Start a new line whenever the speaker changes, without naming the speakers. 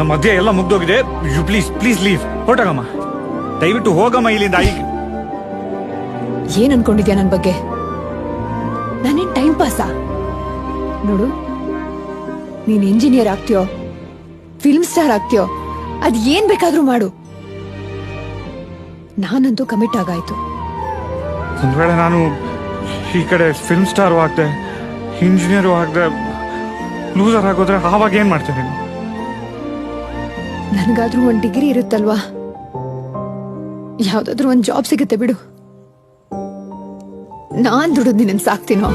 ನಮ್ಮ ಮಧ್ಯೆ ಎಲ್ಲ ಮುಗ್ದೋಗಿದೆ. You please please leave. ಹೊರಟಾಗಮ್ಮ, ದಯವಿಟ್ಟು ಹೋಗಮ್ಮ ಇಲ್ಲಿಂದ.
ಏನ್ ಅನ್ಕೊಂಡಿದ್ಯಾ ನನ್ ಬಗ್ಗೆ? ನಾನೇನ್ ಟೈಮ್ ಪಾಸಾ? ನೋಡು, ನೀನ್ ಇಂಜಿನಿಯರ್ ಆಗ್ತೀಯೋ, ಫಿಲ್ಮ್ ಸ್ಟಾರ್ ಆಗ್ತೀಯೋ, ಅದ್ ಏನ್ ಬೇಕಾದ್ರೂ ಮಾಡು. ನಾನಂತೂ ಕಮಿಟ್ ಆಗಾಯ್ತು.
ಒಂದ್ ವೇಳೆ ನಾನು ಈ ಕಡೆ ಫಿಲ್ಮ್ ಸ್ಟಾರು ಆಗ್ದೆ, ಇಂಜಿನಿಯರು ಆಗ್ದೆ, ಲೂಸರ್ ಆಗೋದ್ರೆ ಆವಾಗ ಏನ್ ಮಾಡ್ತೇನೆ?
ನನ್ಗಾದ್ರೂ ಒಂದ್ ಡಿಗ್ರಿ ಇರುತ್ತಲ್ವಾ, ಯಾವ್ದಾದ್ರೂ ಒಂದ್ ಜಾಬ್ ಸಿಗುತ್ತೆ ಬಿಡು. ನಾನ್ ದುಡಿದ್ ನಿನ್ನ ಸಾಕ್ತೀನೋ?